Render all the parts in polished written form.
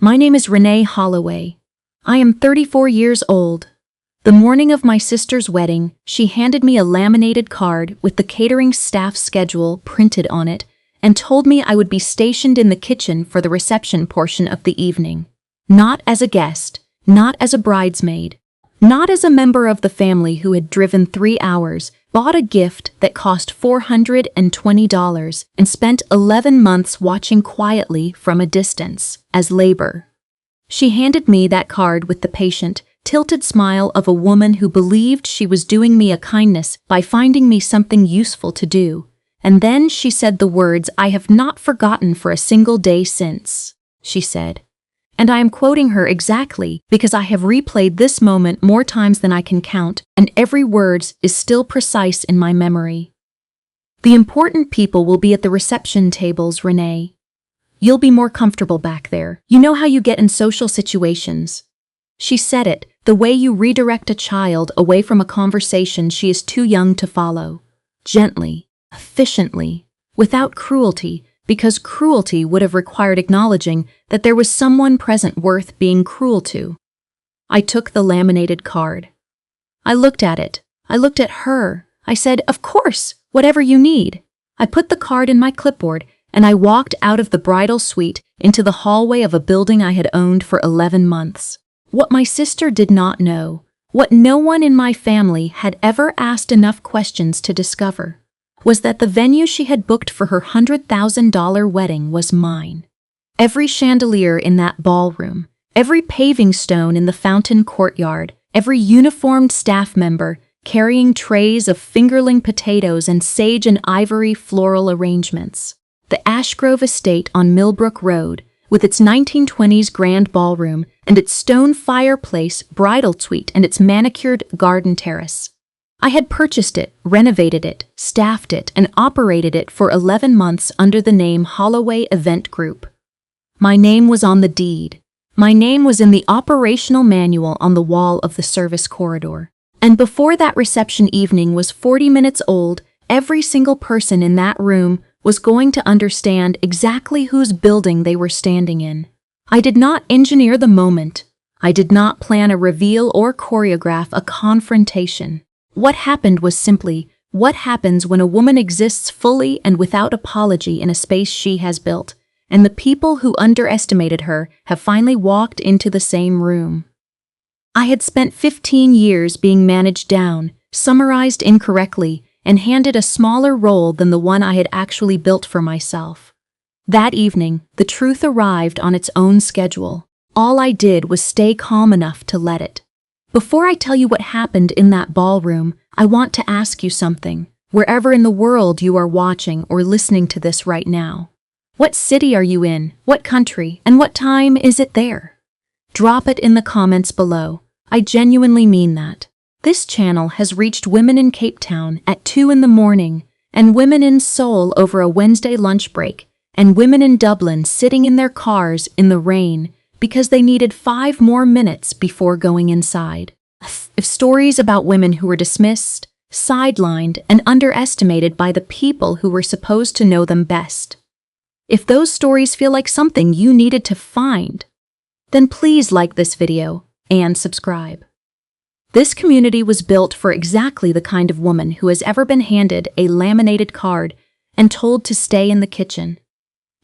My name is Renee Holloway. I am 34 years old. The morning of my sister's wedding, she handed me a laminated card with the catering staff schedule printed on it and told me I would be stationed in the kitchen for the reception portion of the evening. Not as a guest, not as a bridesmaid, not as a member of the family who had driven 3 hours, bought a gift that cost $420, and spent 11 months watching quietly from a distance as labor. She handed me that card with the patient, tilted smile of a woman who believed she was doing me a kindness by finding me something useful to do. And then she said the words I have not forgotten for a single day since. She said, and I am quoting her exactly because I have replayed this moment more times than I can count, and every word is still precise in my memory. The important people will be at the reception tables, Renee. You'll be more comfortable back there. You know how you get in social situations. She said it, the way you redirect a child away from a conversation she is too young to follow. Gently, efficiently, without cruelty, because cruelty would have required acknowledging that there was someone present worth being cruel to. I took the laminated card. I looked at it. I looked at her. I said, "Of course, whatever you need." I put the card in my clipboard, and I walked out of the bridal suite into the hallway of a building I had owned for 11 months. What my sister did not know, what no one in my family had ever asked enough questions to discover, was that the venue she had booked for her $100,000 wedding was mine. Every chandelier in that ballroom, every paving stone in the fountain courtyard, every uniformed staff member carrying trays of fingerling potatoes and sage and ivory floral arrangements. The Ashgrove estate on Millbrook Road, with its 1920s grand ballroom and its stone fireplace, bridal suite, and its manicured garden terrace. I had purchased it, renovated it, staffed it, and operated it for 11 months under the name Holloway Event Group. My name was on the deed. My name was in the operational manual on the wall of the service corridor. And before that reception evening was 40 minutes old, every single person in that room was going to understand exactly whose building they were standing in. I did not engineer the moment. I did not plan a reveal or choreograph a confrontation. What happened was simply what happens when a woman exists fully and without apology in a space she has built, and the people who underestimated her have finally walked into the same room. I had spent 15 years being managed down, summarized incorrectly, and handed a smaller role than the one I had actually built for myself. That evening, the truth arrived on its own schedule. All I did was stay calm enough to let it. Before I tell you what happened in that ballroom, I want to ask you something, wherever in the world you are watching or listening to this right now. What city are you in, what country, and what time is it there? Drop it in the comments below. I genuinely mean that. This channel has reached women in Cape Town at 2 in the morning, and women in Seoul over a Wednesday lunch break, and women in Dublin sitting in their cars in the rain because they needed 5 more minutes before going inside. If stories about women who were dismissed, sidelined, and underestimated by the people who were supposed to know them best. If those stories feel like something you needed to find, then please like this video and subscribe. This community was built for exactly the kind of woman who has ever been handed a laminated card and told to stay in the kitchen.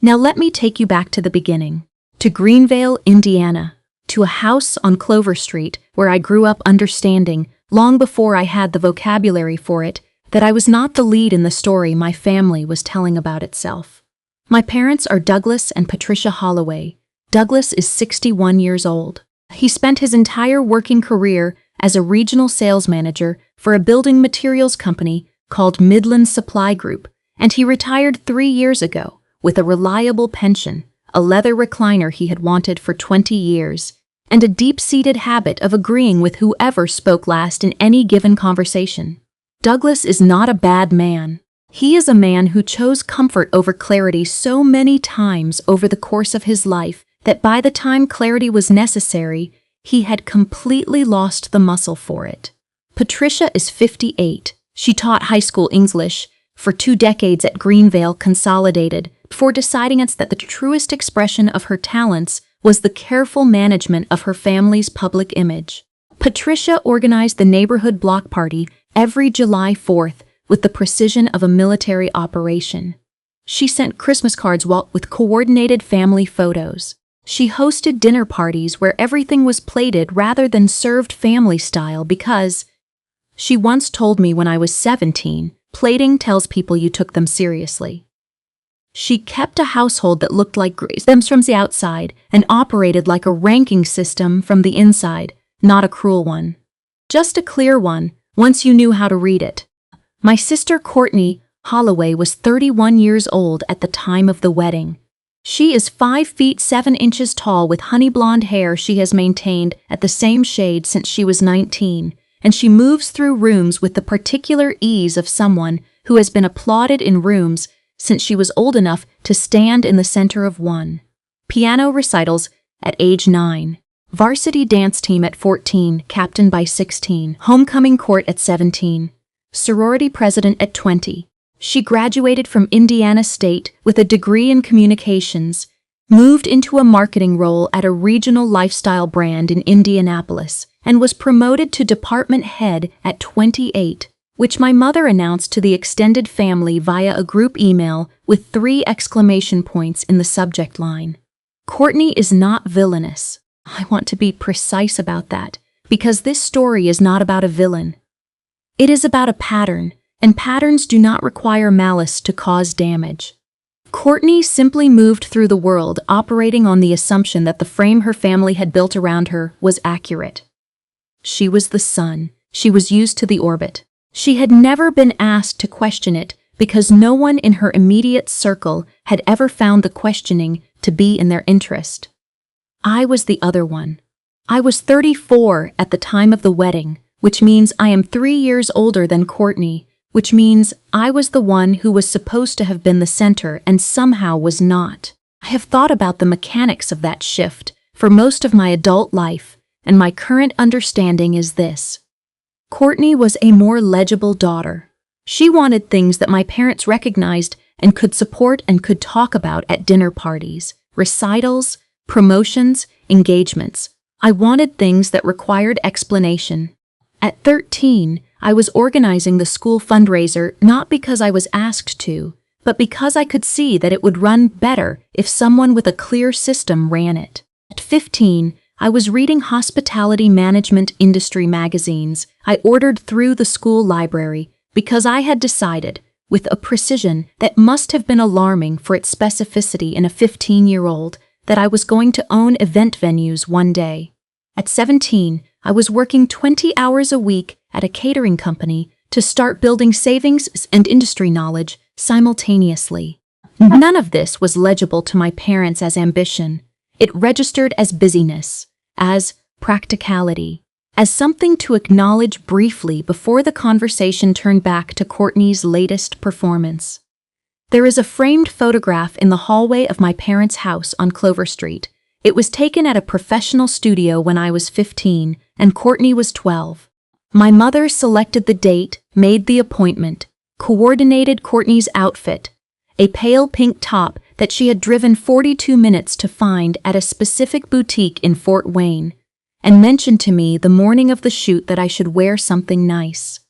Now let me take you back to the beginning, to Greenvale, Indiana, to a house on Clover Street where I grew up understanding, long before I had the vocabulary for it, that I was not the lead in the story my family was telling about itself. My parents are Douglas and Patricia Holloway. Douglas is 61 years old. He spent his entire working career as a regional sales manager for a building materials company called Midland Supply Group, and he retired 3 years ago with a reliable pension, a leather recliner he had wanted for 20 years, and a deep-seated habit of agreeing with whoever spoke last in any given conversation. Douglas is not a bad man. He is a man who chose comfort over clarity so many times over the course of his life that by the time clarity was necessary, he had completely lost the muscle for it. Patricia is 58. She taught high school English for 2 decades at Greenvale Consolidated before deciding that the truest expression of her talents was the careful management of her family's public image. Patricia organized the neighborhood block party every July 4th with the precision of a military operation. She sent Christmas cards with coordinated family photos. She hosted dinner parties where everything was plated rather than served family style because, she once told me when I was 17, plating tells people you took them seriously. She kept a household that looked like them from the outside and operated like a ranking system from the inside, not a cruel one. Just a clear one, once you knew how to read it. My sister Courtney Holloway was 31 years old at the time of the wedding. She is 5 feet 7 inches tall with honey blonde hair she has maintained at the same shade since she was 19, and she moves through rooms with the particular ease of someone who has been applauded in rooms since she was old enough to stand in the center of one. Piano recitals at age 9. Varsity dance team at 14, captain by 16. Homecoming court at 17. Sorority president at 20. She graduated from Indiana State with a degree in communications, moved into a marketing role at a regional lifestyle brand in Indianapolis, and was promoted to department head at 28, which my mother announced to the extended family via a group email with 3 exclamation points in the subject line. Courtney is not villainous. I want to be precise about that, because this story is not about a villain. It is about a pattern, and patterns do not require malice to cause damage. Courtney simply moved through the world operating on the assumption that the frame her family had built around her was accurate. She was the sun. She was used to the orbit. She had never been asked to question it because no one in her immediate circle had ever found the questioning to be in their interest. I was the other one. I was 34 at the time of the wedding, which means I am 3 years older than Courtney, which means I was the one who was supposed to have been the center and somehow was not. I have thought about the mechanics of that shift for most of my adult life, and my current understanding is this. Courtney was a more legible daughter. She wanted things that my parents recognized and could support and could talk about at dinner parties, recitals, promotions, engagements. I wanted things that required explanation. At 13, I was organizing the school fundraiser not because I was asked to, but because I could see that it would run better if someone with a clear system ran it. At 15, I was reading hospitality management industry magazines I ordered through the school library because I had decided, with a precision that must have been alarming for its specificity in a 15-year-old, that I was going to own event venues one day. At 17, I was working 20 hours a week at a catering company to start building savings and industry knowledge simultaneously. None of this was legible to my parents as ambition. It registered as busyness, as practicality, as something to acknowledge briefly before the conversation turned back to Courtney's latest performance. There is a framed photograph in the hallway of my parents' house on Clover Street. It was taken at a professional studio when I was 15 and Courtney was 12. My mother selected the date, made the appointment, coordinated Courtney's outfit, a pale pink top that she had driven 42 minutes to find at a specific boutique in Fort Wayne, and mentioned to me the morning of the shoot that I should wear something nice.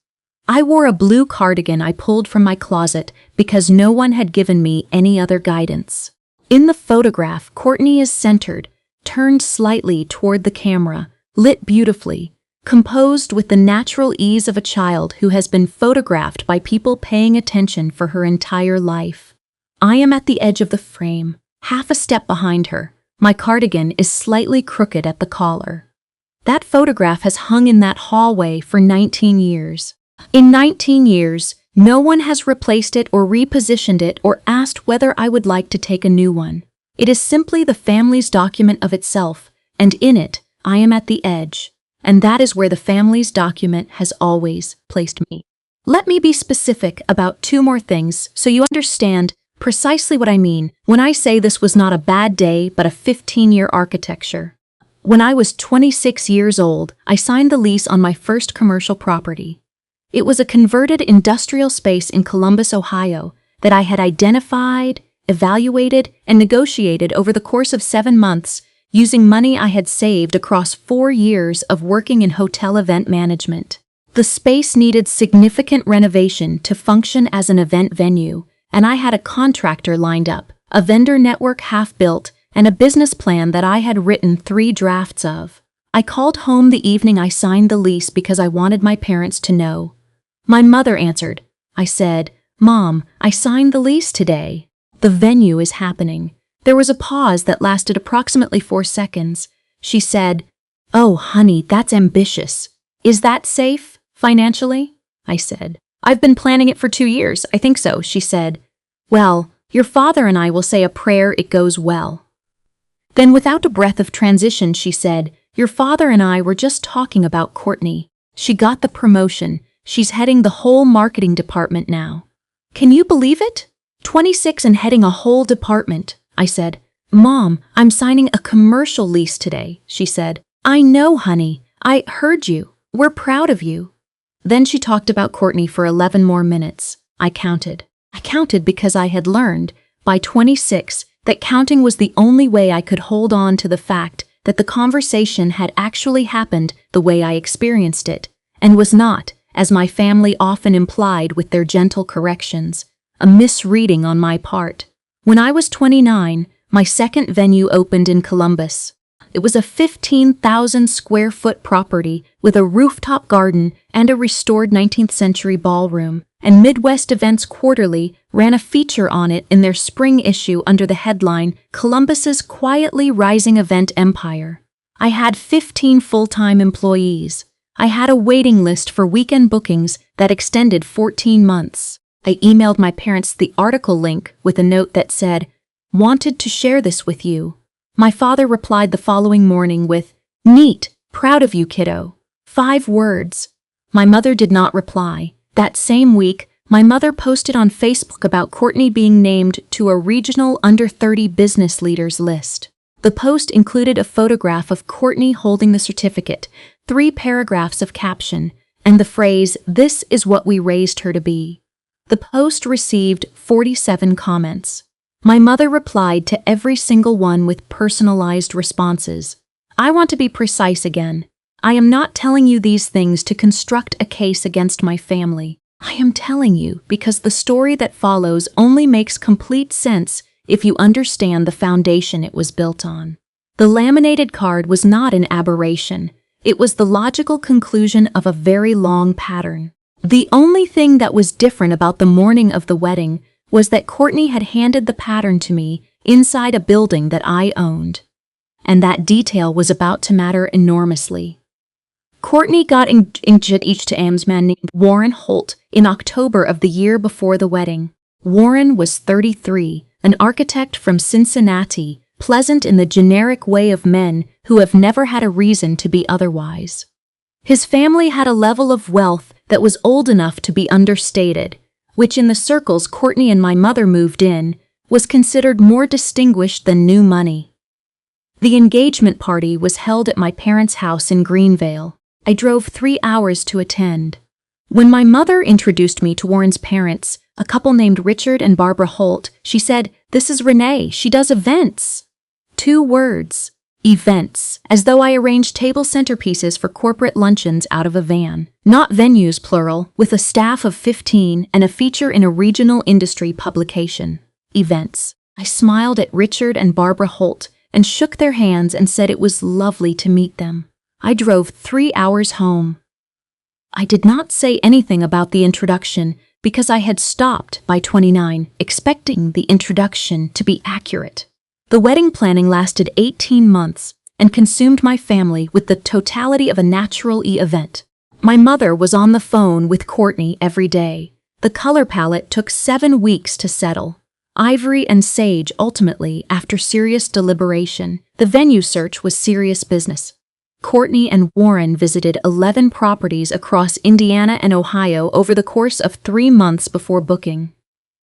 I wore a blue cardigan I pulled from my closet because no one had given me any other guidance. In the photograph, Courtney is centered, turned slightly toward the camera, lit beautifully, composed with the natural ease of a child who has been photographed by people paying attention for her entire life. I am at the edge of the frame, half a step behind her. My cardigan is slightly crooked at the collar. That photograph has hung in that hallway for 19 years. In 19 years, no one has replaced it or repositioned it or asked whether I would like to take a new one. It is simply the family's document of itself, and in it, I am at the edge. And that is where the family's document has always placed me. Let me be specific about 2 more things so you understand precisely what I mean when I say this was not a bad day but a 15-year architecture. When I was 26 years old, I signed the lease on my first commercial property. It was a converted industrial space in Columbus, Ohio, that I had identified, evaluated, and negotiated over the course of 7 months using money I had saved across 4 years of working in hotel event management. The space needed significant renovation to function as an event venue, and I had a contractor lined up, a vendor network half-built, and a business plan that I had written 3 drafts of. I called home the evening I signed the lease because I wanted my parents to know. My mother answered. I said, "Mom, I signed the lease today. The venue is happening." There was a pause that lasted approximately 4 seconds. She said, "Oh, honey, that's ambitious. Is that safe, financially?" I said, "I've been planning it for 2 years. I think so," she said. "Well, your father and I will say a prayer it goes well." Then without a breath of transition, she said, "Your father and I were just talking about Courtney. She got the promotion. She's heading the whole marketing department now." "Can you believe it? 26 and heading a whole department," I said. "Mom, I'm signing a commercial lease today," she said. "I know, honey. I heard you. We're proud of you." Then she talked about Courtney for 11 more minutes. I counted. I counted because I had learned, by 26, that counting was the only way I could hold on to the fact that the conversation had actually happened the way I experienced it, and was not, as my family often implied with their gentle corrections, a misreading on my part. When I was 29, my second venue opened in Columbus. It was a 15,000 square foot property with a rooftop garden and a restored 19th century ballroom, and Midwest Events Quarterly ran a feature on it in their spring issue under the headline, "Columbus's Quietly Rising Event Empire." I had 15 full-time employees. I had a waiting list for weekend bookings that extended 14 months. I emailed my parents the article link with a note that said, "Wanted to share this with you." My father replied the following morning with, "Neat, proud of you, kiddo." 5 words. My mother did not reply. That same week, my mother posted on Facebook about Courtney being named to a regional under-30 business leaders list. The post included a photograph of Courtney holding the certificate, 3 paragraphs of caption, and the phrase, "This is what we raised her to be." The post received 47 comments. My mother replied to every single one with personalized responses. I want to be precise again. I am not telling you these things to construct a case against my family. I am telling you because the story that follows only makes complete sense if you understand the foundation it was built on. The laminated card was not an aberration. It was the logical conclusion of a very long pattern. The only thing that was different about the morning of the wedding was that Courtney had handed the pattern to me inside a building that I owned. And that detail was about to matter enormously. Courtney got engaged to a man named Warren Holt in October of the year before the wedding. Warren was 33, an architect from Cincinnati, pleasant in the generic way of men who have never had a reason to be otherwise. His family had a level of wealth that was old enough to be understated, which in the circles Courtney and my mother moved in, was considered more distinguished than new money. The engagement party was held at my parents' house in Greenvale. I drove 3 hours to attend. When my mother introduced me to Warren's parents, a couple named Richard and Barbara Holt, she said, "This is Renee, she does events." 2 words, events, as though I arranged table centerpieces for corporate luncheons out of a van. Not venues, plural, with a staff of 15 and a feature in a regional industry publication. Events. I smiled at Richard and Barbara Holt and shook their hands and said it was lovely to meet them. I drove 3 hours home. I did not say anything about the introduction because I had stopped by 29, expecting the introduction to be accurate. The wedding planning lasted 18 months and consumed my family with the totality of a natural event. My mother was on the phone with Courtney every day. The color palette took 7 weeks to settle. Ivory and sage ultimately, after serious deliberation. The venue search was serious business. Courtney and Warren visited 11 properties across Indiana and Ohio over the course of 3 months before booking.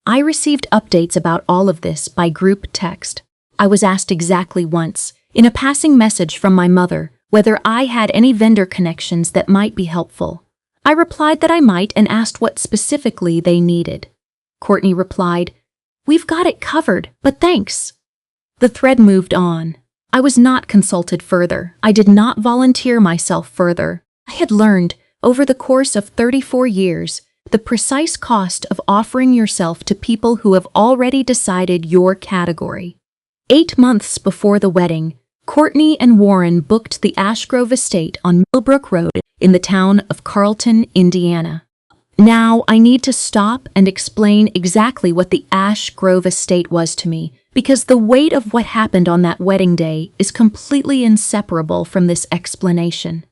I received updates about all of this by group text. I was asked exactly once, in a passing message from my mother, whether I had any vendor connections that might be helpful. I replied that I might and asked what specifically they needed. Courtney replied, "We've got it covered, but thanks." The thread moved on. I was not consulted further. I did not volunteer myself further. I had learned, over the course of 34 years, the precise cost of offering yourself to people who have already decided your category. 8 months before the wedding, Courtney and Warren booked the Ashgrove Estate on Millbrook Road in the town of Carlton, Indiana. Now, I need to stop and explain exactly what the Ashgrove Estate was to me, because the weight of what happened on that wedding day is completely inseparable from this explanation.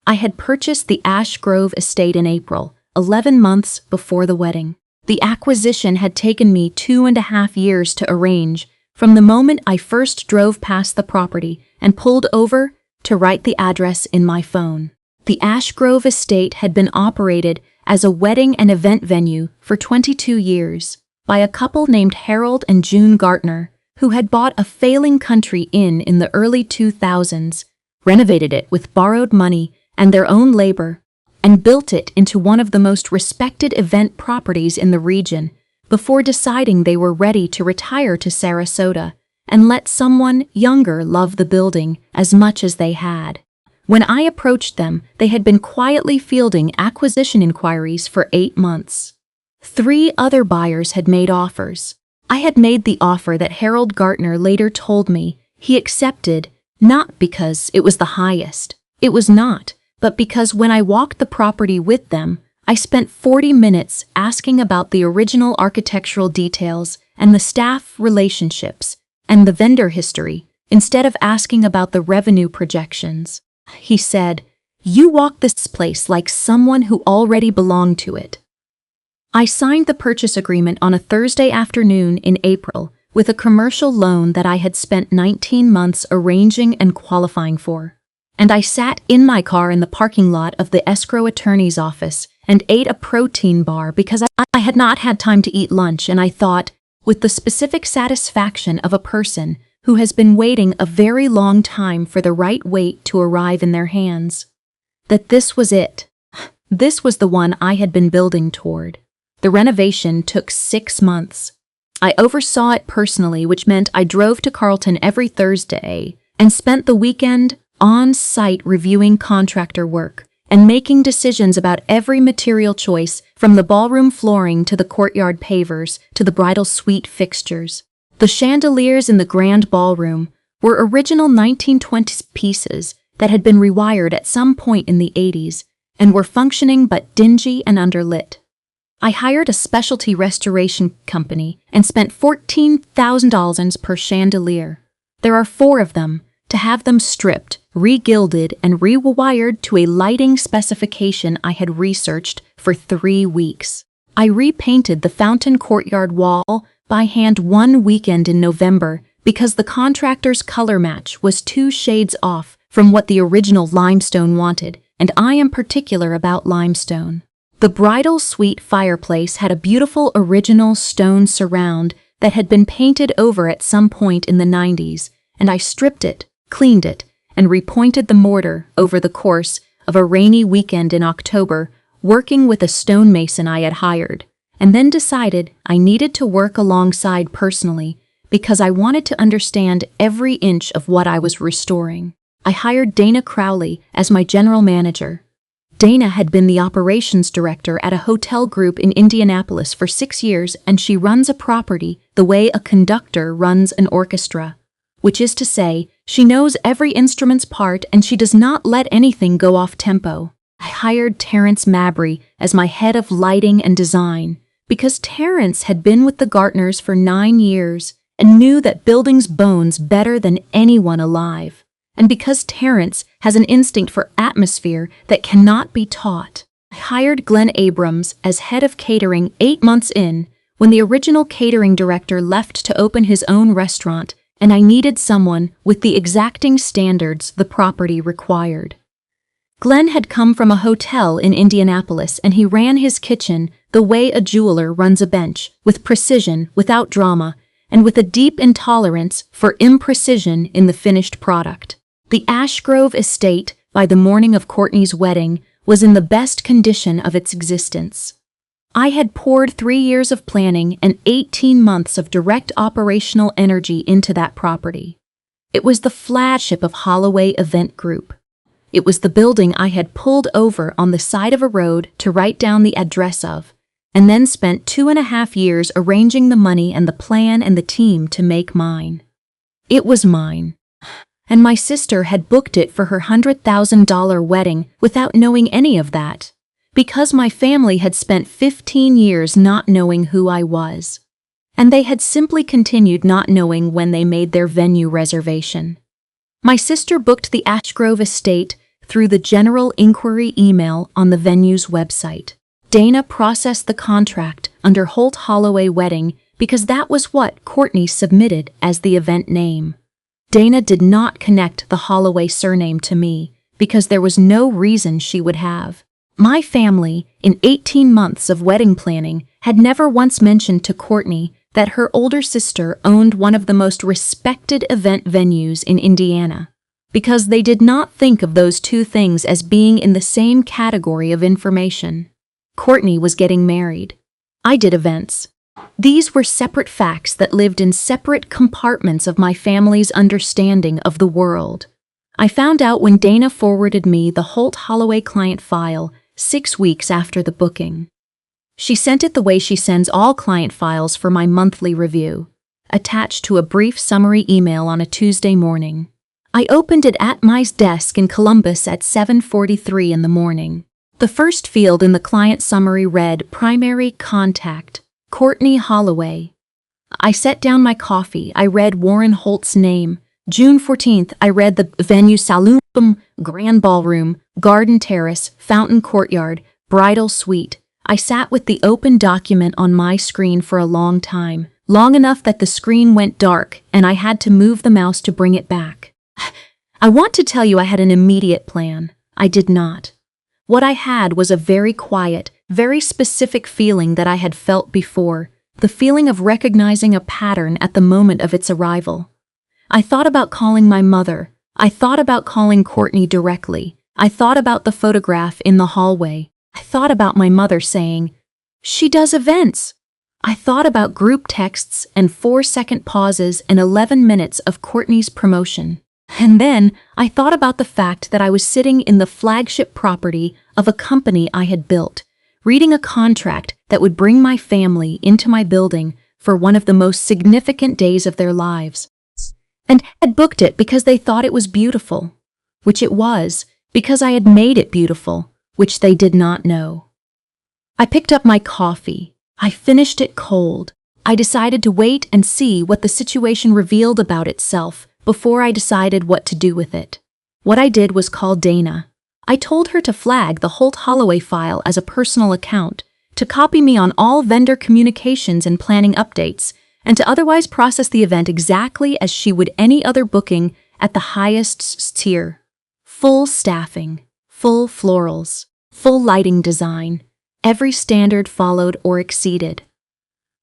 I had purchased the Ashgrove Estate in April, 11 months before the wedding. The acquisition had taken me 2.5 years to arrange, from the moment I first drove past the property and pulled over to write the address in my phone. The Ashgrove Estate had been operated as a wedding and event venue for 22 years by a couple named Harold and June Gartner, who had bought a failing country inn in the early 2000s, renovated it with borrowed money and their own labor, and built it into one of the most respected event properties in the region before deciding they were ready to retire to Sarasota and let someone younger love the building as much as they had. When I approached them, they had been quietly fielding acquisition inquiries for 8 months. 3 other buyers had made offers. I had made the offer that Harold Gartner later told me he accepted, not because it was the highest. It was not, but because when I walked the property with them, I spent 40 minutes asking about the original architectural details and the staff relationships and the vendor history, instead of asking about the revenue projections. He said, "You walk this place like someone who already belonged to it." I signed the purchase agreement on a Thursday afternoon in April with a commercial loan that I had spent 19 months arranging and qualifying for. And I sat in my car in the parking lot of the escrow attorney's office and ate a protein bar because I had not had time to eat lunch, and I thought, with the specific satisfaction of a person who has been waiting a very long time for the right weight to arrive in their hands, that this was it. This was the one I had been building toward. The renovation took 6 months. I oversaw it personally, which meant I drove to Carlton every Thursday and spent the weekend on-site reviewing contractor work and making decisions about every material choice, from the ballroom flooring to the courtyard pavers to the bridal suite fixtures. The chandeliers in the grand ballroom were original 1920s pieces that had been rewired at some point in the 80s and were functioning but dingy and underlit. I hired a specialty restoration company and spent $14,000 per chandelier. There are 4 of them. To have them stripped, re-gilded, and rewired to a lighting specification I had researched for 3 weeks. I repainted the fountain courtyard wall by hand one weekend in November because the contractor's color match was 2 shades off from what the original limestone wanted, and I am particular about limestone. The bridal suite fireplace had a beautiful original stone surround that had been painted over at some point in the 90s, and I stripped it, cleaned it, and repointed the mortar over the course of a rainy weekend in October, working with a stonemason I had hired, and then decided I needed to work alongside personally because I wanted to understand every inch of what I was restoring. I hired Dana Crowley as my general manager. Dana had been the operations director at a hotel group in Indianapolis for 6 years, and she runs a property the way a conductor runs an orchestra, which is to say, she knows every instrument's part and she does not let anything go off tempo. I hired Terrence Mabry as my head of lighting and design because Terrence had been with the Gartners for 9 years and knew that building's bones better than anyone alive, and because Terrence has an instinct for atmosphere that cannot be taught. I hired Glenn Abrams as head of catering 8 months in, when the original catering director left to open his own restaurant, and I needed someone with the exacting standards the property required. Glenn had come from a hotel in Indianapolis, and he ran his kitchen the way a jeweler runs a bench, with precision, without drama, and with a deep intolerance for imprecision in the finished product. The Ashgrove Estate, by the morning of Courtney's wedding, was in the best condition of its existence. I had poured 3 years of planning and 18 months of direct operational energy into that property. It was the flagship of Holloway Event Group. It was the building I had pulled over on the side of a road to write down the address of, and then spent 2.5 years arranging the money and the plan and the team to make mine. It was mine. And my sister had booked it for her $100,000 wedding without knowing any of that, because my family had spent 15 years not knowing who I was. And they had simply continued not knowing when they made their venue reservation. My sister booked the Ashgrove estate through the general inquiry email on the venue's website. Dana processed the contract under Holt Holloway Wedding because that was what Courtney submitted as the event name. Dana did not connect the Holloway surname to me because there was no reason she would have. My family, in 18 months of wedding planning, had never once mentioned to Courtney that her older sister owned one of the most respected event venues in Indiana, because they did not think of those two things as being in the same category of information. Courtney was getting married. I did events. These were separate facts that lived in separate compartments of my family's understanding of the world. I found out when Dana forwarded me the Holt Holloway client file 6 weeks after the booking. She sent it the way she sends all client files for my monthly review, attached to a brief summary email on a Tuesday morning. I opened it at my desk in Columbus at 7:43 in the morning. The first field in the client summary read Primary Contact, Courtney Holloway. I set down my coffee. I read Warren Holt's name. June 14th, I read the venue Saloon, Grand Ballroom, Garden Terrace, Fountain Courtyard, Bridal Suite. I sat with the open document on my screen for a long time, long enough that the screen went dark and I had to move the mouse to bring it back. I want to tell you I had an immediate plan. I did not. What I had was a very quiet, very specific feeling that I had felt before, the feeling of recognizing a pattern at the moment of its arrival. I thought about calling my mother. I thought about calling Courtney directly. I thought about the photograph in the hallway. I thought about my mother saying, "She does events." I thought about group texts and 4-second pauses and 11 minutes of Courtney's promotion. And then I thought about the fact that I was sitting in the flagship property of a company I had built, reading a contract that would bring my family into my building for one of the most significant days of their lives, and had booked it because they thought it was beautiful, which it was, because I had made it beautiful, which they did not know. I picked up my coffee. I finished it cold. I decided to wait and see what the situation revealed about itself before I decided what to do with it. What I did was call Dana. I told her to flag the Holt Holloway file as a personal account, to copy me on all vendor communications and planning updates, and to otherwise process the event exactly as she would any other booking at the highest tier. Full staffing, full florals, full lighting design, every standard followed or exceeded.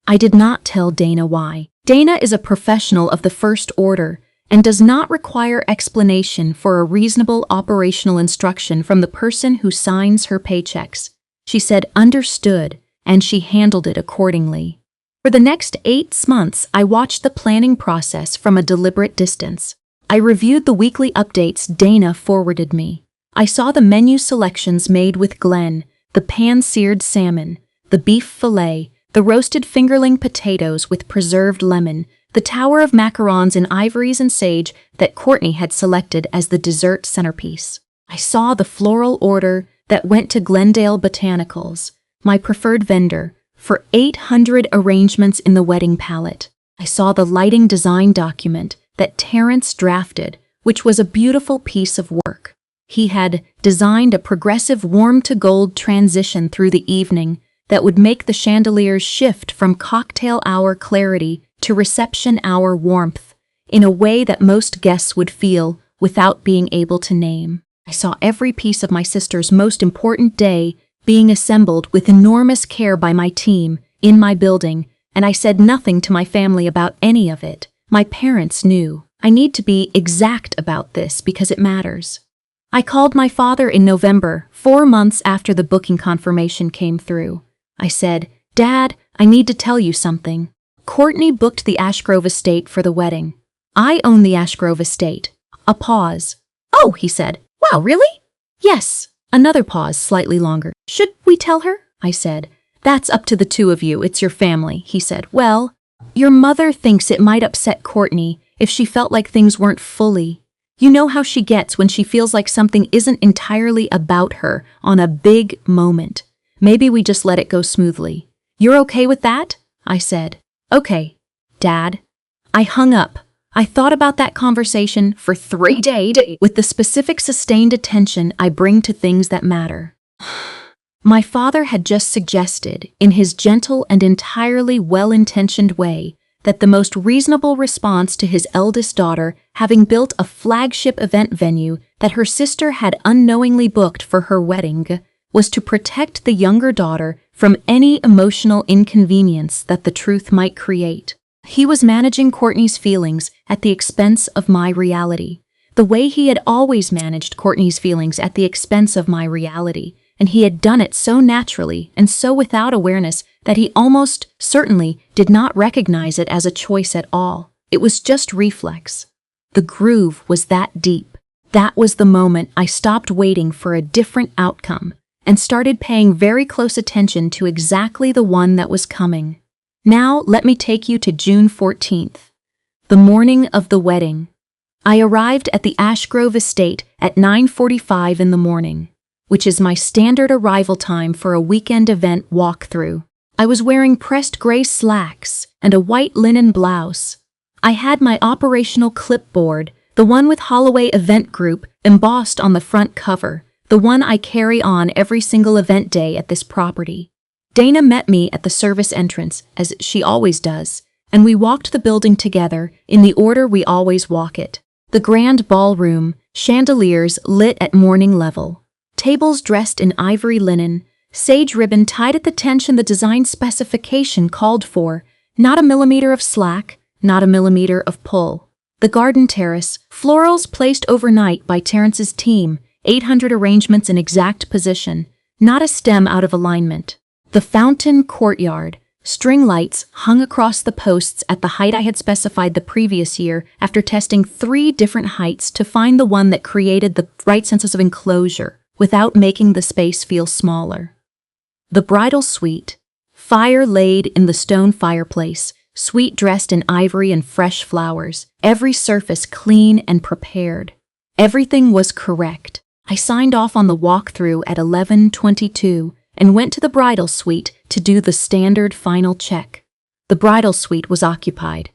I did not tell Dana why. Dana is a professional of the first order and does not require explanation for a reasonable operational instruction from the person who signs her paychecks. She said understood, and she handled it accordingly. For the next 8 months, I watched the planning process from a deliberate distance. I reviewed the weekly updates Dana forwarded me. I saw the menu selections made with Glenn, the pan-seared salmon, the beef fillet, the roasted fingerling potatoes with preserved lemon, the tower of macarons in ivories and sage that Courtney had selected as the dessert centerpiece. I saw the floral order that went to Glendale Botanicals, my preferred vendor, for 800 arrangements in the wedding palette. I saw the lighting design document that Terrence drafted, which was a beautiful piece of work. He had designed a progressive warm-to-gold transition through the evening that would make the chandeliers shift from cocktail hour clarity to reception hour warmth in a way that most guests would feel without being able to name. I saw every piece of my sister's most important day being assembled with enormous care by my team in my building, and I said nothing to my family about any of it. My parents knew. I need to be exact about this because it matters. I called my father in November, 4 months after the booking confirmation came through. I said, "Dad, I need to tell you something. Courtney booked the Ashgrove estate for the wedding. I own the Ashgrove estate. A pause. Oh, he said. Wow, really? Yes. Another pause, slightly longer. Should we tell her? I said. That's up to the two of you. It's your family, he said. Well, your mother thinks it might upset Courtney if she felt like things weren't fully. You know how she gets when she feels like something isn't entirely about her on a big moment. Maybe we just let it go smoothly. You're okay with that? I said. Okay, Dad. I hung up. I thought about that conversation for 3 days with the specific sustained attention I bring to things that matter. My father had just suggested, in his gentle and entirely well-intentioned way, that the most reasonable response to his eldest daughter having built a flagship event venue that her sister had unknowingly booked for her wedding was to protect the younger daughter from any emotional inconvenience that the truth might create. He was managing Courtney's feelings at the expense of my reality, the way he had always managed Courtney's feelings at the expense of my reality, and he had done it so naturally and so without awareness that he almost certainly did not recognize it as a choice at all. It was just reflex. The groove was that deep. That was the moment I stopped waiting for a different outcome and started paying very close attention to exactly the one that was coming. Now let me take you to June 14th, the morning of the wedding. I arrived at the Ashgrove estate at 9:45 in the morning, which is my standard arrival time for a weekend event walkthrough. I was wearing pressed gray slacks and a white linen blouse. I had my operational clipboard, the one with Holloway Event Group, embossed on the front cover, the one I carry on every single event day at this property. Dana met me at the service entrance, as she always does, and we walked the building together in the order we always walk it. The grand ballroom, chandeliers lit at morning level, tables dressed in ivory linen, sage ribbon tied at the tension the design specification called for, not a millimeter of slack, not a millimeter of pull. The garden terrace, florals placed overnight by Terrence's team, 800 arrangements in exact position, not a stem out of alignment. The fountain courtyard, string lights hung across the posts at the height I had specified the previous year after testing 3 different heights to find the one that created the right sense of enclosure without making the space feel smaller. The bridal suite, fire laid in the stone fireplace, suite dressed in ivory and fresh flowers, every surface clean and prepared. Everything was correct. I signed off on the walkthrough at 11:22 and went to the bridal suite to do the standard final check. The bridal suite was occupied.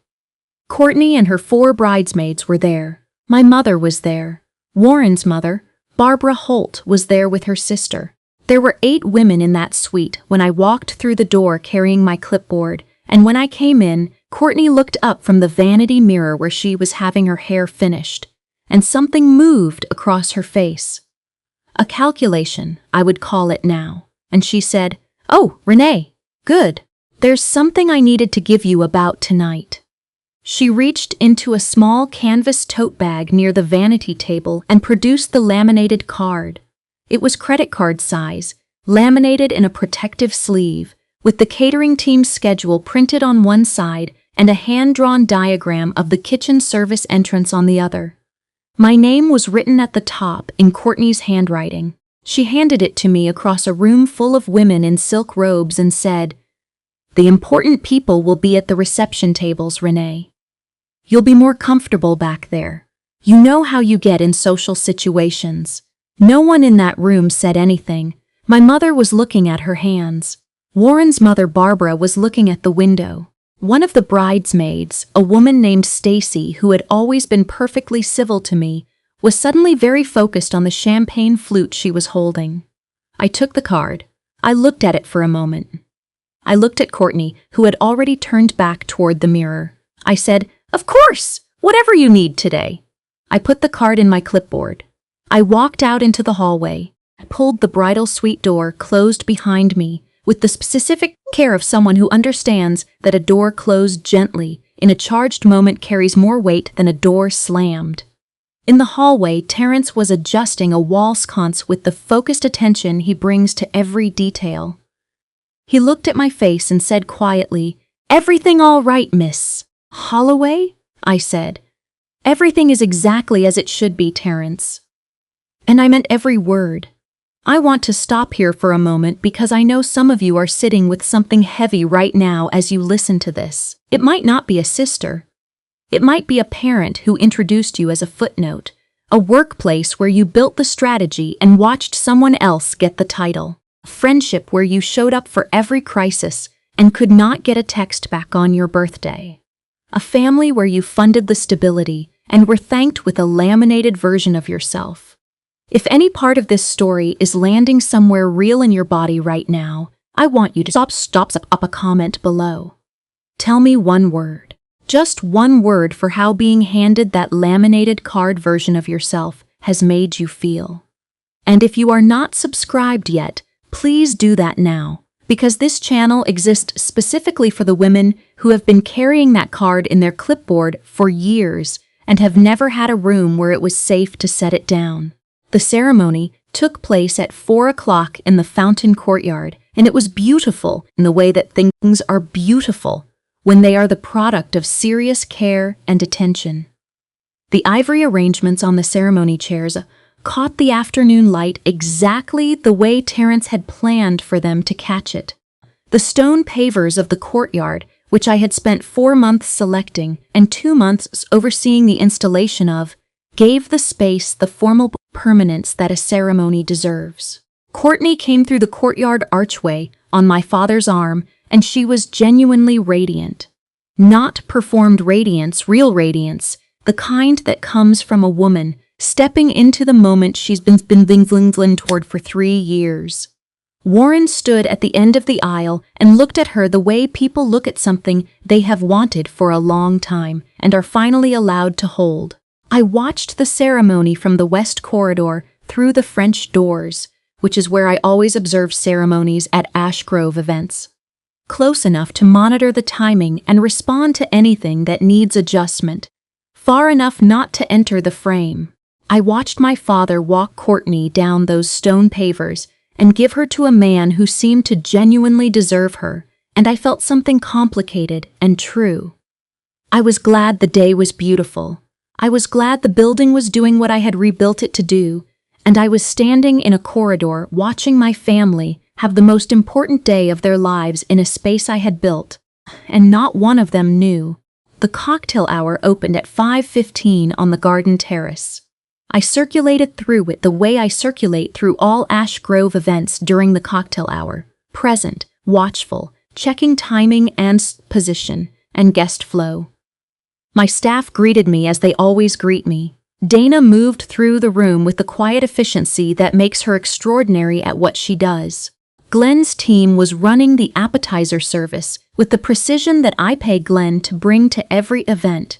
Courtney and her 4 bridesmaids were there. My mother was there. Warren's mother, Barbara Holt, was there with her sister. There were 8 women in that suite when I walked through the door carrying my clipboard, and when I came in, Courtney looked up from the vanity mirror where she was having her hair finished, and something moved across her face. A calculation, I would call it now. And she said, "Oh, Renee, good. There's something I needed to give you about tonight." She reached into a small canvas tote bag near the vanity table and produced the laminated card. It was credit card size, laminated in a protective sleeve, with the catering team's schedule printed on one side and a hand-drawn diagram of the kitchen service entrance on the other. My name was written at the top in Courtney's handwriting. She handed it to me across a room full of women in silk robes and said, "The important people will be at the reception tables, Renee. You'll be more comfortable back there. You know how you get in social situations." No one in that room said anything. My mother was looking at her hands. Warren's mother, Barbara, was looking at the window. One of the bridesmaids, a woman named Stacy, who had always been perfectly civil to me, was suddenly very focused on the champagne flute she was holding. I took the card. I looked at it for a moment. I looked at Courtney, who had already turned back toward the mirror. I said, "Of course, whatever you need today." I put the card in my clipboard. I walked out into the hallway. I pulled the bridal suite door closed behind me with the specific care of someone who understands that a door closed gently in a charged moment carries more weight than a door slammed. In the hallway, Terrence was adjusting a wall sconce with the focused attention he brings to every detail. He looked at my face and said quietly, "Everything all right, Miss Holloway?" I said. Everything is exactly as it should be, Terrence. And I meant every word. I want to stop here for a moment because I know some of you are sitting with something heavy right now as you listen to this. It might not be a sister. It might be a parent who introduced you as a footnote, a workplace where you built the strategy and watched someone else get the title, a friendship where you showed up for every crisis and could not get a text back on your birthday, a family where you funded the stability and were thanked with a laminated version of yourself. If any part of this story is landing somewhere real in your body right now, I want you to stop a comment below. Tell me one word, just one word for how being handed that laminated card version of yourself has made you feel. And if you are not subscribed yet, please do that now, because this channel exists specifically for the women who have been carrying that card in their clipboard for years and have never had a room where it was safe to set it down. The ceremony took place at 4 o'clock in the fountain courtyard, and it was beautiful in the way that things are beautiful when they are the product of serious care and attention. The ivory arrangements on the ceremony chairs caught the afternoon light exactly the way Terrence had planned for them to catch it. The stone pavers of the courtyard, which I had spent 4 months selecting and 2 months overseeing the installation of, gave the space the formal permanence that a ceremony deserves. Courtney came through the courtyard archway on my father's arm, and she was genuinely radiant. Not performed radiance, real radiance, the kind that comes from a woman stepping into the moment she's been bingling toward for 3 years. Warren stood at the end of the aisle and looked at her the way people look at something they have wanted for a long time and are finally allowed to hold. I watched the ceremony from the west corridor through the French doors, which is where I always observe ceremonies at Ash Grove events. Close enough to monitor the timing and respond to anything that needs adjustment. Far enough not to enter the frame. I watched my father walk Courtney down those stone pavers and give her to a man who seemed to genuinely deserve her, and I felt something complicated and true. I was glad the day was beautiful. I was glad the building was doing what I had rebuilt it to do, and I was standing in a corridor watching my family have the most important day of their lives in a space I had built, and not one of them knew. The cocktail hour opened at 5:15 on the garden terrace. I circulated through it the way I circulate through all Ash Grove events during the cocktail hour, present, watchful, checking timing and position, and guest flow. My staff greeted me as they always greet me. Dana moved through the room with the quiet efficiency that makes her extraordinary at what she does. Glenn's team was running the appetizer service with the precision that I pay Glenn to bring to every event.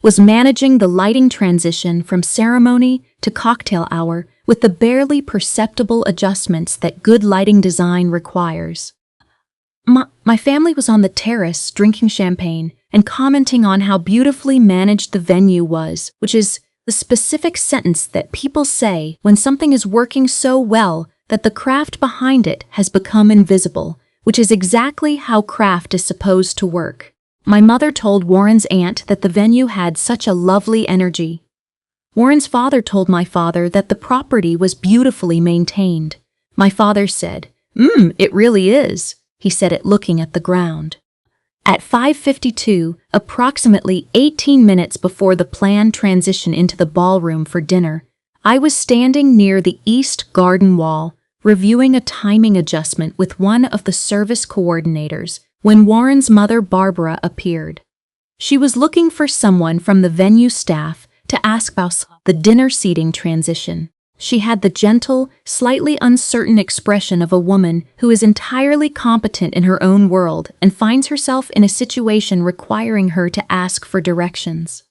Was managing the lighting transition from ceremony to cocktail hour with the barely perceptible adjustments that good lighting design requires. My family was on the terrace drinking champagne and commenting on how beautifully managed the venue was, which is the specific sentence that people say when something is working so well that the craft behind it has become invisible, which is exactly how craft is supposed to work. My mother told Warren's aunt that the venue had such a lovely energy. Warren's father told my father that the property was beautifully maintained. My father said, It really is," he said it looking at the ground. At 5:52, approximately 18 minutes before the planned transition into the ballroom for dinner, I was standing near the east garden wall, reviewing a timing adjustment with one of the service coordinators when Warren's mother Barbara appeared. She was looking for someone from the venue staff to ask about the dinner seating transition. She had the gentle, slightly uncertain expression of a woman who is entirely competent in her own world and finds herself in a situation requiring her to ask for directions.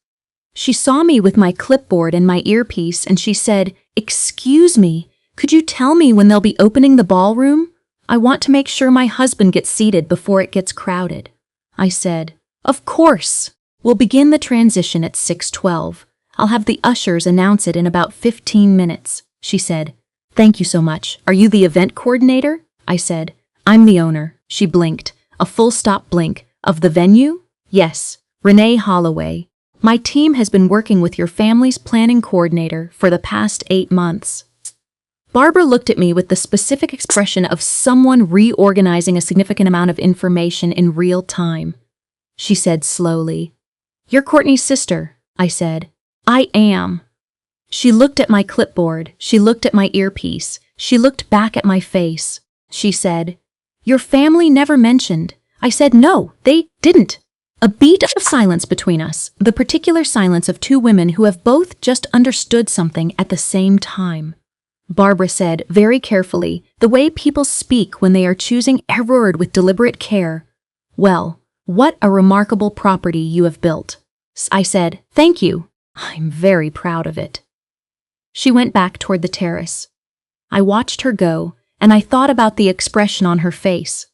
She saw me with my clipboard and my earpiece and she said, "Excuse me, could you tell me when they'll be opening the ballroom? I want to make sure my husband gets seated before it gets crowded." I said, "Of course. We'll begin the transition at 6:12. I'll have the ushers announce it in about 15 minutes, she said. "Thank you so much. Are you the event coordinator?" I said. "I'm the owner." She blinked, a full-stop blink. "Of the venue?" "Yes, Renee Holloway." My team has been working with your family's planning coordinator for the past 8 months. Barbara looked at me with the specific expression of someone reorganizing a significant amount of information in real time. She said slowly, "You're Courtney's sister," I said. "I am." She looked at my clipboard. She looked at my earpiece. She looked back at my face. She said, "Your family never mentioned." I said, "No, they didn't." A beat of silence between us, the particular silence of two women who have both just understood something at the same time. Barbara said, very carefully, the way people speak when they are choosing a word with deliberate care, "Well, what a remarkable property you have built." I said, "Thank you. I'm very proud of it." She went back toward the terrace. I watched her go, and I thought about the expression on her face.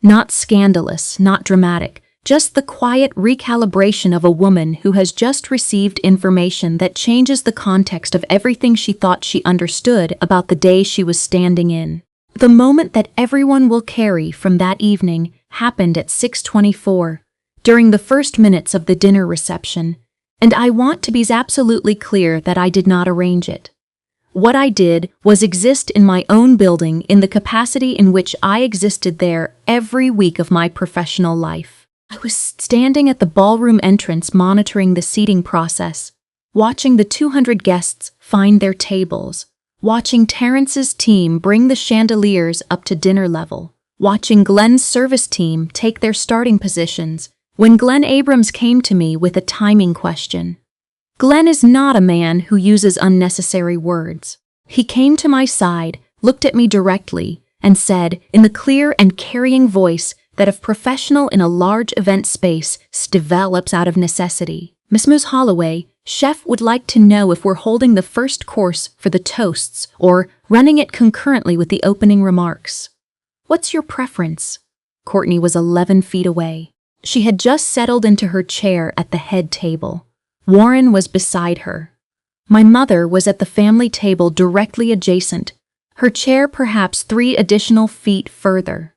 Not scandalous, not dramatic, just the quiet recalibration of a woman who has just received information that changes the context of everything she thought she understood about the day she was standing in. The moment that everyone will carry from that evening happened at 6:24, during the first minutes of the dinner reception, and I want to be absolutely clear that I did not arrange it. What I did was exist in my own building in the capacity in which I existed there every week of my professional life. I was standing at the ballroom entrance monitoring the seating process, watching the 200 guests find their tables, watching Terrence's team bring the chandeliers up to dinner level, watching Glenn's service team take their starting positions, when Glenn Abrams came to me with a timing question. Glenn is not a man who uses unnecessary words. He came to my side, looked at me directly, and said, in the clear and carrying voice that a professional in a large event space develops out of necessity, "Ms. Holloway, chef would like to know if we're holding the first course for the toasts or running it concurrently with the opening remarks. What's your preference?" Courtney was 11 feet away. She had just settled into her chair at the head table. Warren was beside her. My mother was at the family table directly adjacent, her chair perhaps 3 additional feet further.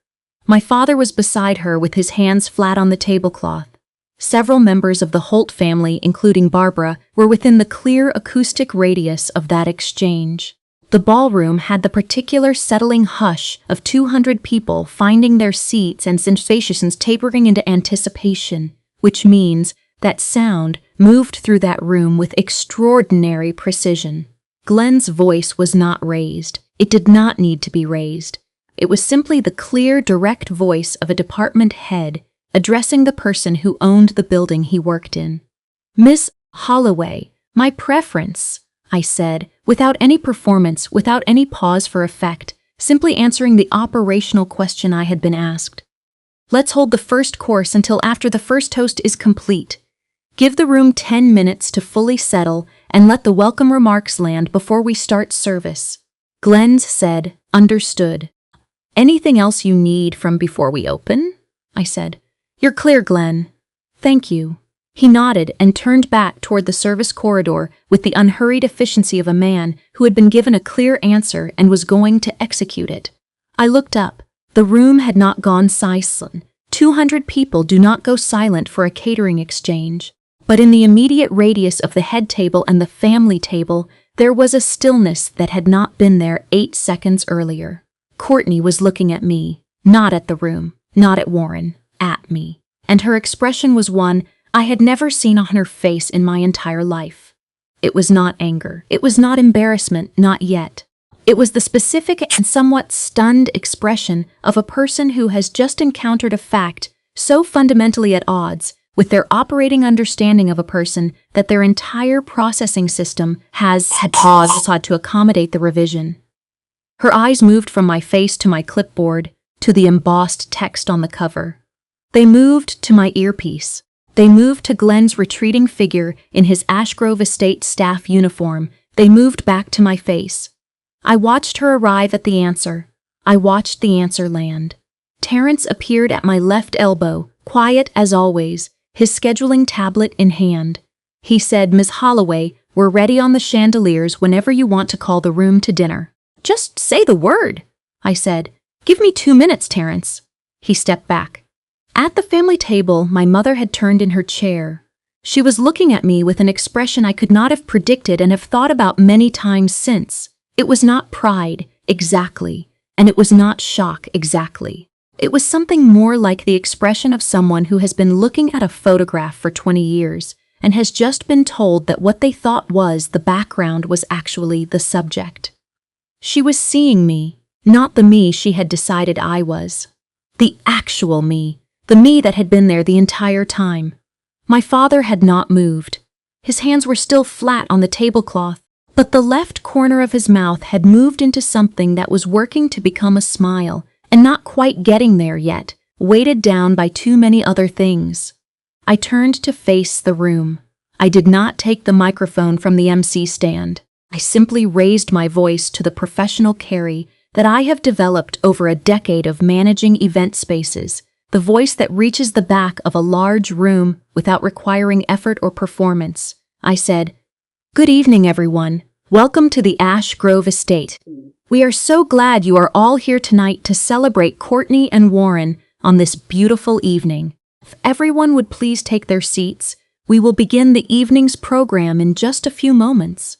My father was beside her with his hands flat on the tablecloth. Several members of the Holt family, including Barbara, were within the clear acoustic radius of that exchange. The ballroom had the particular settling hush of 200 people finding their seats and spaciousness tapering into anticipation, which means that sound moved through that room with extraordinary precision. Glenn's voice was not raised. It did not need to be raised. It was simply the clear, direct voice of a department head addressing the person who owned the building he worked in. "Miss Holloway, my preference," I said, without any performance, without any pause for effect, simply answering the operational question I had been asked. "Let's hold the first course until after the first toast is complete. Give the room 10 minutes to fully settle and let the welcome remarks land before we start service." Glenn's said, "Understood." "Anything else you need from before we open?" I said. "You're clear, Glenn." "Thank you." He nodded and turned back toward the service corridor with the unhurried efficiency of a man who had been given a clear answer and was going to execute it. I looked up. The room had not gone silent. 200 people do not go silent for a catering exchange. But in the immediate radius of the head table and the family table, there was a stillness that had not been there 8 seconds earlier. Courtney was looking at me, not at the room, not at Warren, at me. And her expression was one I had never seen on her face in my entire life. It was not anger. It was not embarrassment, not yet. It was the specific and somewhat stunned expression of a person who has just encountered a fact so fundamentally at odds with their operating understanding of a person that their entire processing system had paused to accommodate the revision. Her eyes moved from my face to my clipboard, to the embossed text on the cover. They moved to my earpiece. They moved to Glenn's retreating figure in his Ashgrove Estate staff uniform. They moved back to my face. I watched her arrive at the answer. I watched the answer land. Terrence appeared at my left elbow, quiet as always, his scheduling tablet in hand. He said, "Ms. Holloway, we're ready on the chandeliers whenever you want to call the room to dinner." "Just say the word," I said. "Give me 2 minutes, Terrence." He stepped back. At the family table, my mother had turned in her chair. She was looking at me with an expression I could not have predicted and have thought about many times since. It was not pride, exactly, and it was not shock, exactly. It was something more like the expression of someone who has been looking at a photograph for 20 years and has just been told that what they thought was the background was actually the subject. She was seeing me, not the me she had decided I was. The actual me, the me that had been there the entire time. My father had not moved. His hands were still flat on the tablecloth, but the left corner of his mouth had moved into something that was working to become a smile, and not quite getting there yet, weighted down by too many other things. I turned to face the room. I did not take the microphone from the MC stand. I simply raised my voice to the professional carry that I have developed over a decade of managing event spaces, the voice that reaches the back of a large room without requiring effort or performance. I said, "Good evening, everyone. Welcome to the Ash Grove Estate. We are so glad you are all here tonight to celebrate Courtney and Warren on this beautiful evening. If everyone would please take their seats, we will begin the evening's program in just a few moments."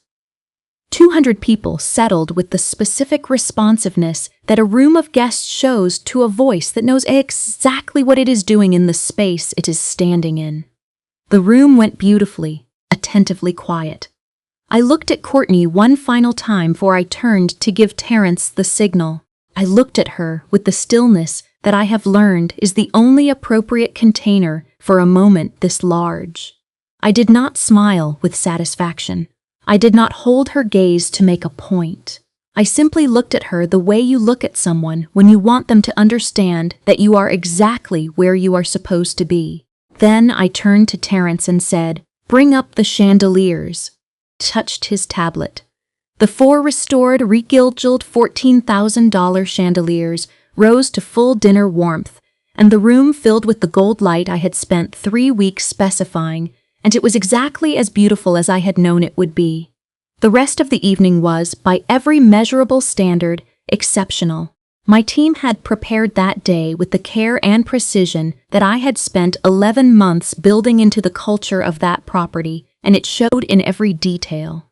200 people settled with the specific responsiveness that a room of guests shows to a voice that knows exactly what it is doing in the space it is standing in. The room went beautifully, attentively quiet. I looked at Courtney one final time before I turned to give Terrence the signal. I looked at her with the stillness that I have learned is the only appropriate container for a moment this large. I did not smile with satisfaction. I did not hold her gaze to make a point. I simply looked at her the way you look at someone when you want them to understand that you are exactly where you are supposed to be. Then I turned to Terrence and said, "Bring up the chandeliers." Touched his tablet. The 4 restored, regilded $14,000 chandeliers rose to full dinner warmth, and the room filled with the gold light I had spent 3 weeks specifying, and it was exactly as beautiful as I had known it would be. The rest of the evening was, by every measurable standard, exceptional. My team had prepared that day with the care and precision that I had spent 11 months building into the culture of that property, and it showed in every detail.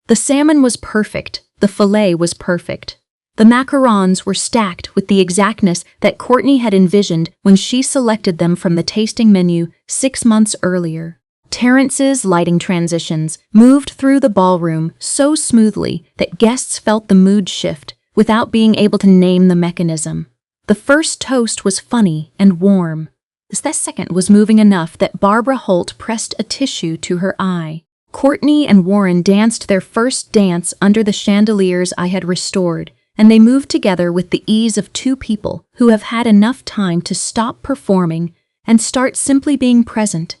The salmon was perfect, the filet was perfect. The macarons were stacked with the exactness that Courtney had envisioned when she selected them from the tasting menu 6 months earlier. Terrence's lighting transitions moved through the ballroom so smoothly that guests felt the mood shift without being able to name the mechanism. The first toast was funny and warm. The second was moving enough that Barbara Holt pressed a tissue to her eye. Courtney and Warren danced their first dance under the chandeliers I had restored, and they moved together with the ease of 2 people who have had enough time to stop performing and start simply being present.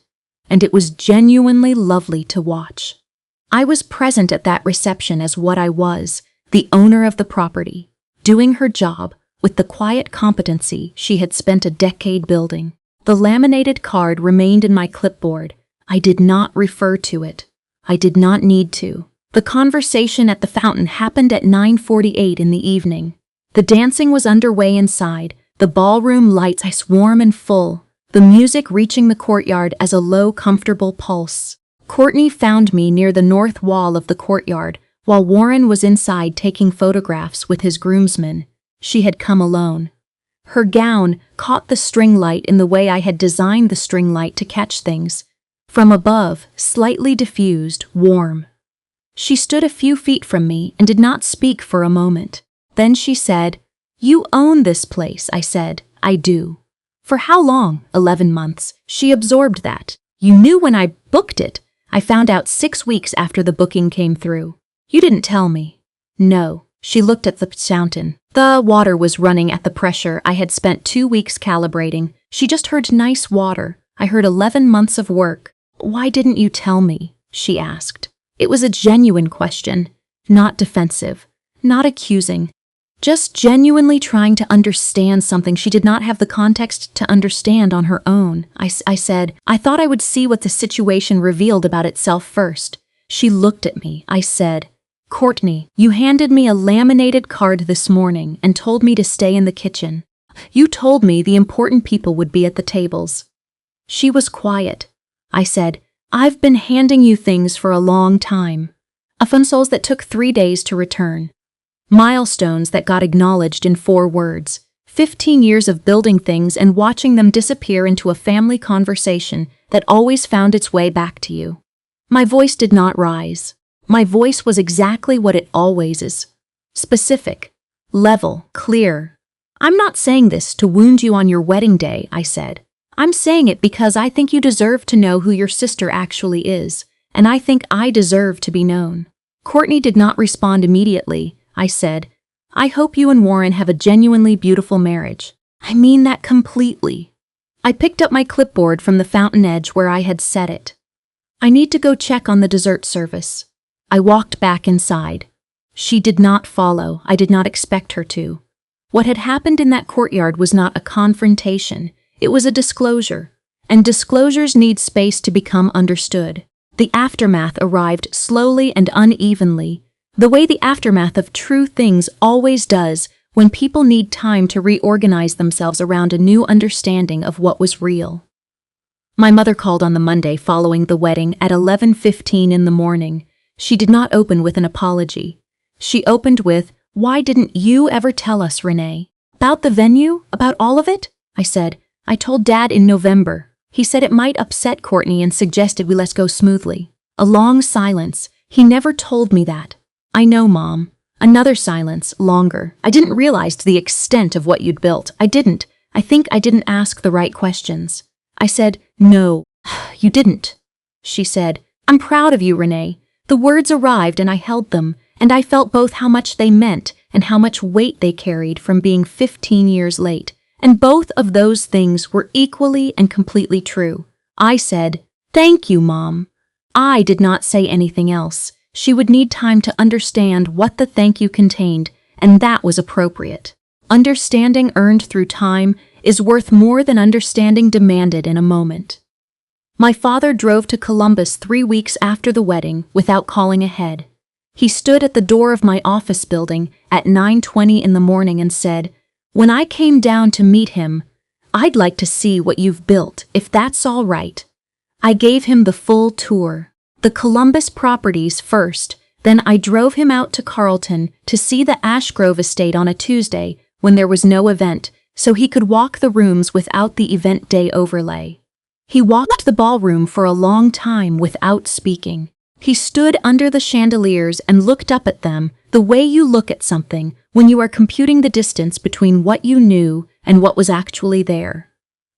And it was genuinely lovely to watch. I was present at that reception as what I was, the owner of the property, doing her job with the quiet competency she had spent a decade building. The laminated card remained in my clipboard. I did not refer to it. I did not need to. The conversation at the fountain happened at 9:48 in the evening. The dancing was underway inside, the ballroom lights warm and full, the music reaching the courtyard as a low, comfortable pulse. Courtney found me near the north wall of the courtyard, while Warren was inside taking photographs with his groomsmen. She had come alone. Her gown caught the string light in the way I had designed the string light to catch things. From above, slightly diffused, warm. She stood a few feet from me and did not speak for a moment. Then she said, "You own this place," I said. "I do." "For how long?" 11 months. She absorbed that. "You knew when I booked it." I found out 6 weeks after the booking came through. "You didn't tell me." "No." She looked at the fountain. The water was running at the pressure I had spent 2 weeks calibrating. She just heard nice water. I heard 11 months of work. "Why didn't you tell me?" she asked. It was a genuine question, not defensive, not accusing. Just genuinely trying to understand something she did not have the context to understand on her own. I said, "I thought I would see what the situation revealed about itself first." She looked at me. I said, "Courtney, you handed me a laminated card this morning and told me to stay in the kitchen. You told me the important people would be at the tables." She was quiet. I said, "I've been handing you things for a long time. Afunsols that took 3 days to return. Milestones that got acknowledged in 4 words. 15 years of building things and watching them disappear into a family conversation that always found its way back to you." My voice did not rise. My voice was exactly what it always is. Specific, level, clear. "I'm not saying this to wound you on your wedding day," I said. "I'm saying it because I think you deserve to know who your sister actually is, and I think I deserve to be known." Courtney did not respond immediately. I said, "I hope you and Warren have a genuinely beautiful marriage. I mean that completely." I picked up my clipboard from the fountain edge where I had set it. "I need to go check on the dessert service." I walked back inside. She did not follow. I did not expect her to. What had happened in that courtyard was not a confrontation. It was a disclosure. And disclosures need space to become understood. The aftermath arrived slowly and unevenly, the way the aftermath of true things always does when people need time to reorganize themselves around a new understanding of what was real. My mother called on the Monday following the wedding at 11:15 in the morning. She did not open with an apology. She opened with, "Why didn't you ever tell us, Renee? About the venue? About all of it?" I said, "I told Dad in November. He said it might upset Courtney and suggested we let's go smoothly." A long silence. "He never told me that." "I know, Mom." Another silence, longer. "I didn't realize the extent of what you'd built. I didn't. I think I didn't ask the right questions." I said, "No, you didn't." She said, "I'm proud of you, Renee." The words arrived and I held them, and I felt both how much they meant and how much weight they carried from being 15 years late. And both of those things were equally and completely true. I said, "Thank you, Mom." I did not say anything else. She would need time to understand what the thank you contained, and that was appropriate. Understanding earned through time is worth more than understanding demanded in a moment. My father drove to Columbus 3 weeks after the wedding without calling ahead. He stood at the door of my office building at 9:20 in the morning and said, "When I came down to meet him, I'd like to see what you've built, if that's all right." I gave him the full tour. The Columbus properties first, then I drove him out to Carlton to see the Ashgrove estate on a Tuesday when there was no event, so he could walk the rooms without the event day overlay. He walked the ballroom for a long time without speaking. He stood under the chandeliers and looked up at them the way you look at something when you are computing the distance between what you knew and what was actually there.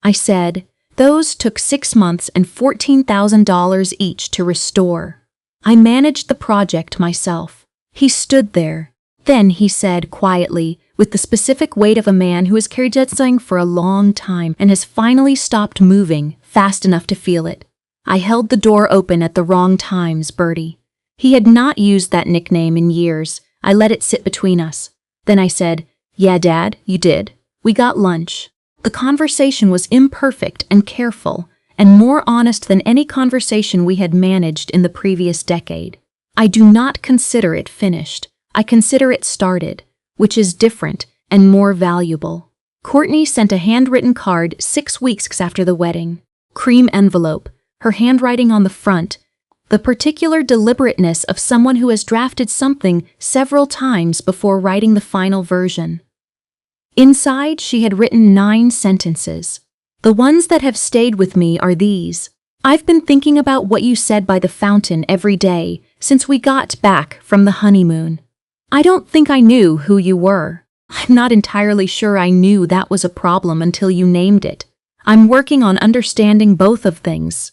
I said, "Those took 6 months and $14,000 each to restore. I managed the project myself." He stood there. Then he said quietly, with the specific weight of a man who has carried something for a long time and has finally stopped moving fast enough to feel it, "I held the door open at the wrong times, Bertie." He had not used that nickname in years. I let it sit between us. Then I said, "Yeah, Dad, you did. We got lunch." The conversation was imperfect and careful, and more honest than any conversation we had managed in the previous decade. I do not consider it finished. I consider it started, which is different and more valuable. Courtney sent a handwritten card 6 weeks after the wedding. Cream envelope, her handwriting on the front, the particular deliberateness of someone who has drafted something several times before writing the final version. Inside, she had written 9 sentences. The ones that have stayed with me are these. "I've been thinking about what you said by the fountain every day since we got back from the honeymoon. I don't think I knew who you were. I'm not entirely sure I knew that was a problem until you named it. I'm working on understanding both of things."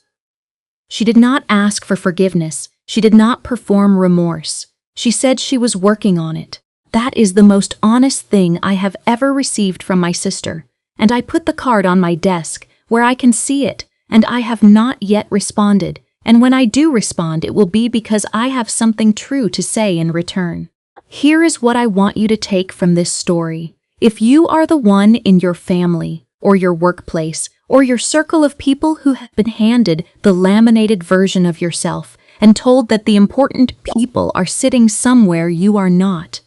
She did not ask for forgiveness. She did not perform remorse. She said she was working on it. That is the most honest thing I have ever received from my sister, and I put the card on my desk where I can see it, and I have not yet responded, and when I do respond it will be because I have something true to say in return. Here is what I want you to take from this story. If you are the one in your family, or your workplace, or your circle of people who have been handed the laminated version of yourself and told that the important people are sitting somewhere you are not,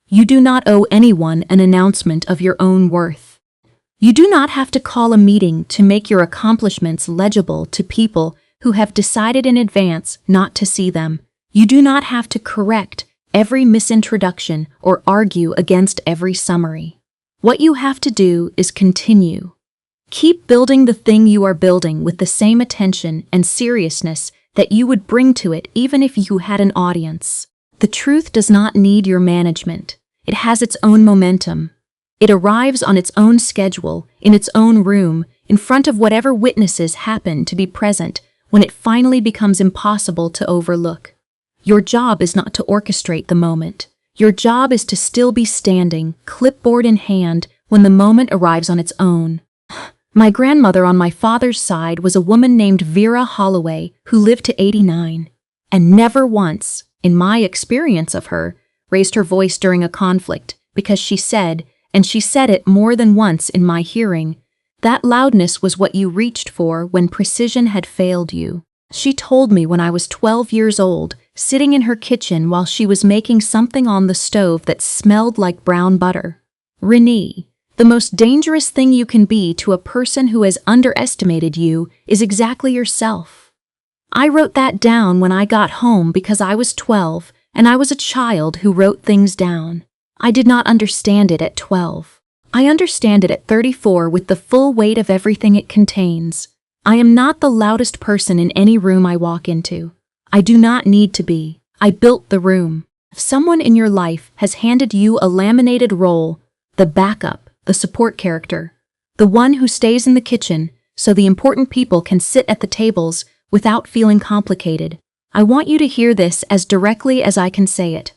you do not owe anyone an announcement of your own worth. You do not have to call a meeting to make your accomplishments legible to people who have decided in advance not to see them. You do not have to correct every misintroduction or argue against every summary. What you have to do is continue. Keep building the thing you are building with the same attention and seriousness that you would bring to it even if you had an audience. The truth does not need your management. It has its own momentum. It arrives on its own schedule, in its own room, in front of whatever witnesses happen to be present when it finally becomes impossible to overlook. Your job is not to orchestrate the moment. Your job is to still be standing, clipboard in hand, when the moment arrives on its own. My grandmother on my father's side was a woman named Vera Holloway who lived to 89, and never once, in my experience of her, raised her voice during a conflict because she said, and she said it more than once in my hearing, that loudness was what you reached for when precision had failed you. She told me when I was 12 years old, sitting in her kitchen while she was making something on the stove that smelled like brown butter. Renee, the most dangerous thing you can be to a person who has underestimated you is exactly yourself. I wrote that down when I got home because I was 12 and I was a child who wrote things down. I did not understand it at 12. I understand it at 34 with the full weight of everything it contains. I am not the loudest person in any room I walk into. I do not need to be. I built the room. If someone in your life has handed you a laminated role, the backup, the support character, the one who stays in the kitchen so the important people can sit at the tables without feeling complicated, I want you to hear this as directly as I can say it.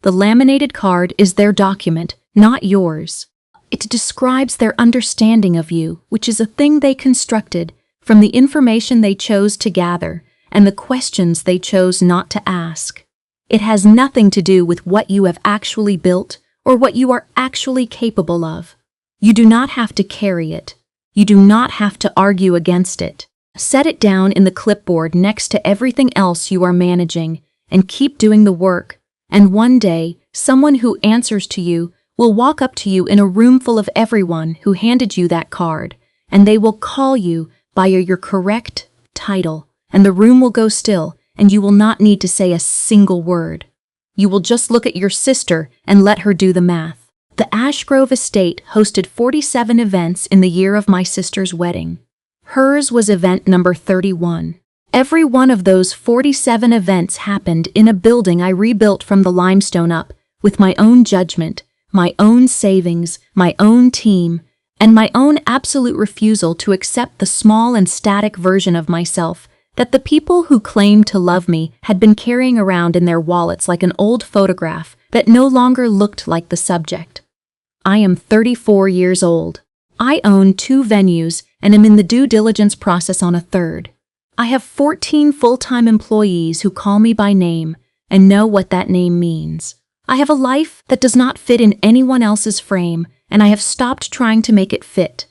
The laminated card is their document, not yours. It describes their understanding of you, which is a thing they constructed from the information they chose to gather and the questions they chose not to ask. It has nothing to do with what you have actually built or what you are actually capable of. You do not have to carry it. You do not have to argue against it. Set it down in the clipboard next to everything else you are managing and keep doing the work. And one day, someone who answers to you will walk up to you in a room full of everyone who handed you that card, and they will call you by your correct title, and the room will go still, and you will not need to say a single word. You will just look at your sister and let her do the math. The Ashgrove estate hosted 47 events in the year of my sister's wedding. Hers was event number 31. Every one of those 47 events happened in a building I rebuilt from the limestone up, with my own judgment, my own savings, my own team, and my own absolute refusal to accept the small and static version of myself that the people who claimed to love me had been carrying around in their wallets like an old photograph that no longer looked like the subject. I am 34 years old. I own 2 venues and am in the due diligence process on a third. I have 14 full-time employees who call me by name and know what that name means. I have a life that does not fit in anyone else's frame, and I have stopped trying to make it fit.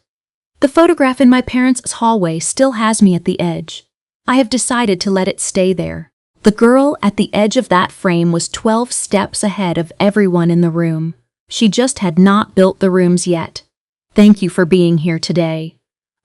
The photograph in my parents' hallway still has me at the edge. I have decided to let it stay there. The girl at the edge of that frame was 12 steps ahead of everyone in the room. She just had not built the rooms yet. Thank you for being here today.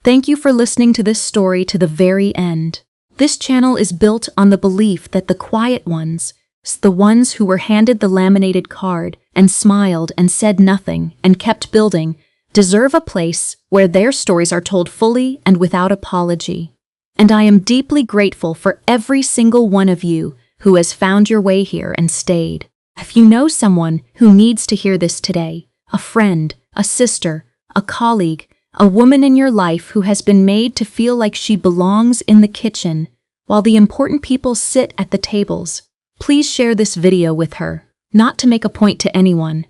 Thank you for listening to this story to the very end. This channel is built on the belief that the quiet ones, the ones who were handed the laminated card and smiled and said nothing and kept building, deserve a place where their stories are told fully and without apology. And I am deeply grateful for every single one of you who has found your way here and stayed. If you know someone who needs to hear this today, a friend, a sister, a colleague, a woman in your life who has been made to feel like she belongs in the kitchen while the important people sit at the tables, please share this video with her, not to make a point to anyone,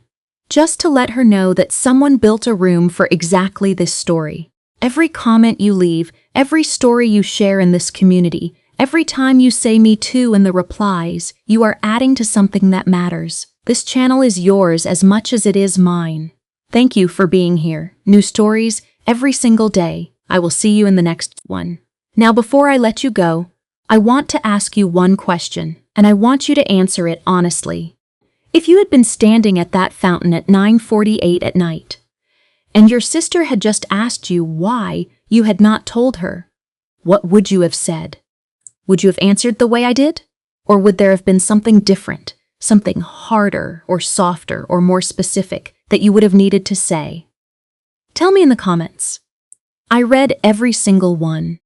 just to let her know that someone built a room for exactly this story. Every comment you leave, every story you share in this community, every time you say me too in the replies, you are adding to something that matters. This channel is yours as much as it is mine. Thank you for being here. New stories every single day. I will see you in the next one. Now, before I let you go, I want to ask you one question, and I want you to answer it honestly. If you had been standing at that fountain at 9:48 at night, and your sister had just asked you why you had not told her, what would you have said? Would you have answered the way I did? Or would there have been something different, something harder or softer or more specific that you would have needed to say? Tell me in the comments. I read every single one.